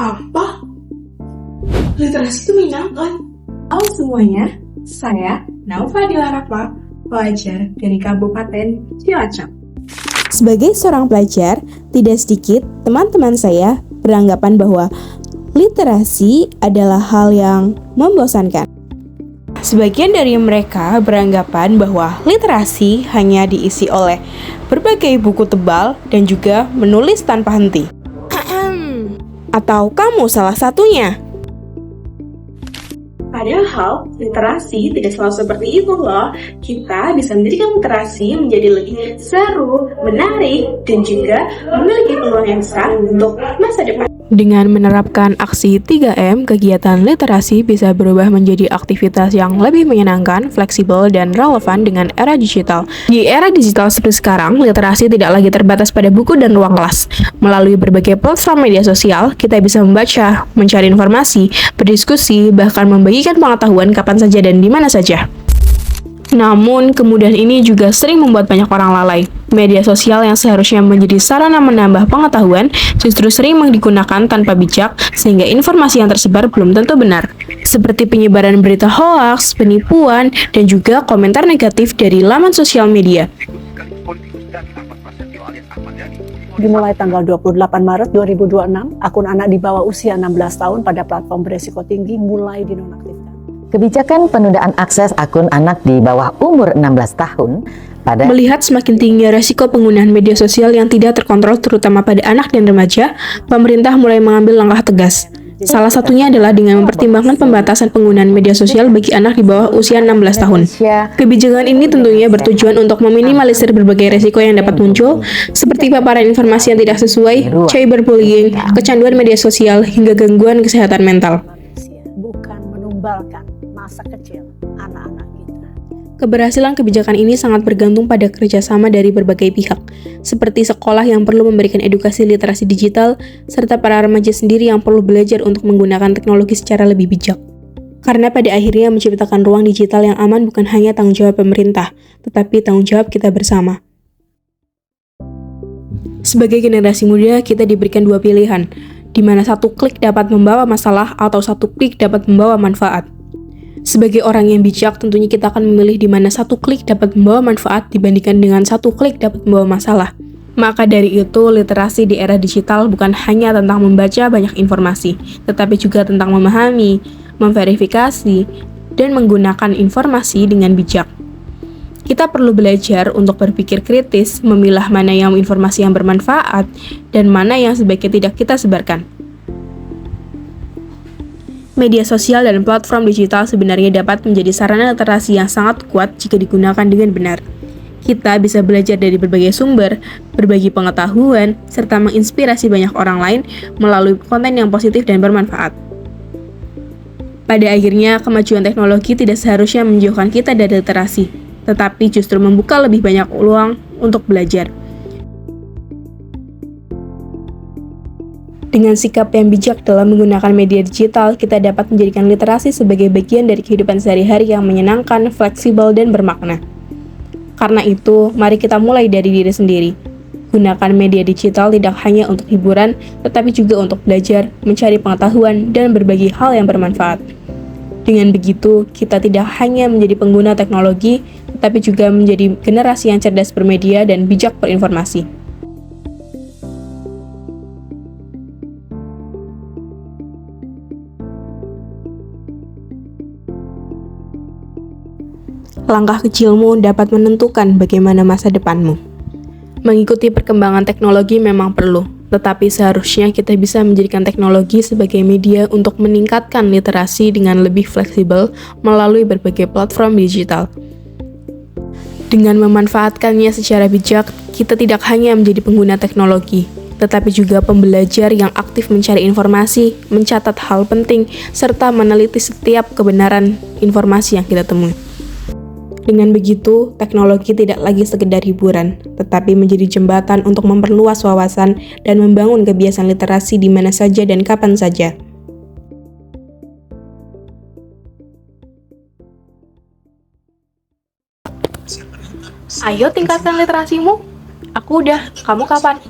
Apa? Literasi itu menyenangkan. Halo semuanya, saya Naufa Dilarapa, pelajar dari Kabupaten Cilacap. Sebagai seorang pelajar, tidak sedikit teman-teman saya beranggapan bahwa literasi adalah hal yang membosankan. Sebagian dari mereka beranggapan bahwa literasi hanya diisi oleh berbagai buku tebal dan juga menulis tanpa henti. Atau kamu salah satunya? Padahal literasi tidak selalu seperti itu loh. Kita bisa menjadikan literasi menjadi lebih seru, menarik, dan juga memiliki peluang yang besar untuk masa depan. Dengan menerapkan aksi 3M, kegiatan literasi bisa berubah menjadi aktivitas yang lebih menyenangkan, fleksibel, dan relevan dengan era digital. Di era digital seperti sekarang, literasi tidak lagi terbatas pada buku dan ruang kelas. Melalui berbagai platform media sosial, kita bisa membaca, mencari informasi, berdiskusi, bahkan membagikan pengetahuan kapan saja dan di mana saja. Namun, kemudahan ini juga sering membuat banyak orang lalai. Media sosial yang seharusnya menjadi sarana menambah pengetahuan justru sering digunakan tanpa bijak, sehingga informasi yang tersebar belum tentu benar. Seperti penyebaran berita hoaks, penipuan, dan juga komentar negatif dari laman sosial media. Dimulai tanggal 28 Maret 2026, akun anak di bawah usia 16 tahun pada platform beresiko tinggi mulai dinonaktifkan. Kebijakan penundaan akses akun anak di bawah umur 16 tahun pada Melihat semakin tingginya resiko penggunaan media sosial yang tidak terkontrol terutama pada anak dan remaja, pemerintah mulai mengambil langkah tegas. Salah satunya adalah dengan mempertimbangkan pembatasan penggunaan media sosial bagi anak di bawah usia 16 tahun. Kebijakan ini tentunya bertujuan untuk meminimalisir berbagai resiko yang dapat muncul, seperti paparan informasi yang tidak sesuai, cyberbullying, kecanduan media sosial, hingga gangguan kesehatan mental. Bukan menumbalkan masa kecil anak-anak kita. Keberhasilan kebijakan ini sangat bergantung pada kerjasama dari berbagai pihak, seperti sekolah yang perlu memberikan edukasi literasi digital, serta para remaja sendiri yang perlu belajar untuk menggunakan teknologi secara lebih bijak. Karena pada akhirnya menciptakan ruang digital yang aman bukan hanya tanggung jawab pemerintah, tetapi tanggung jawab kita bersama. Sebagai generasi muda, kita diberikan dua pilihan, di mana satu klik dapat membawa masalah atau satu klik dapat membawa manfaat. Sebagai orang yang bijak, tentunya kita akan memilih di mana satu klik dapat membawa manfaat dibandingkan dengan satu klik dapat membawa masalah. Maka dari itu, literasi di era digital bukan hanya tentang membaca banyak informasi, tetapi juga tentang memahami, memverifikasi, dan menggunakan informasi dengan bijak. Kita perlu belajar untuk berpikir kritis, memilah mana yang informasi yang bermanfaat, dan mana yang sebaiknya tidak kita sebarkan. Media sosial dan platform digital sebenarnya dapat menjadi sarana literasi yang sangat kuat jika digunakan dengan benar. Kita bisa belajar dari berbagai sumber, berbagi pengetahuan, serta menginspirasi banyak orang lain melalui konten yang positif dan bermanfaat. Pada akhirnya, kemajuan teknologi tidak seharusnya menjauhkan kita dari literasi, tetapi justru membuka lebih banyak peluang untuk belajar. Dengan sikap yang bijak dalam menggunakan media digital, kita dapat menjadikan literasi sebagai bagian dari kehidupan sehari-hari yang menyenangkan, fleksibel, dan bermakna. Karena itu, mari kita mulai dari diri sendiri. Gunakan media digital tidak hanya untuk hiburan, tetapi juga untuk belajar, mencari pengetahuan, dan berbagi hal yang bermanfaat. Dengan begitu, kita tidak hanya menjadi pengguna teknologi, tetapi juga menjadi generasi yang cerdas bermedia dan bijak berinformasi. Langkah kecilmu dapat menentukan bagaimana masa depanmu. Mengikuti perkembangan teknologi memang perlu, tetapi seharusnya kita bisa menjadikan teknologi sebagai media untuk meningkatkan literasi dengan lebih fleksibel melalui berbagai platform digital. Dengan memanfaatkannya secara bijak, kita tidak hanya menjadi pengguna teknologi, tetapi juga pembelajar yang aktif mencari informasi, mencatat hal penting, serta meneliti setiap kebenaran informasi yang kita temui. Dengan begitu, teknologi tidak lagi sekedar hiburan, tetapi menjadi jembatan untuk memperluas wawasan dan membangun kebiasaan literasi di mana saja dan kapan saja. Ayo tingkatkan literasimu. Aku udah, kamu kapan?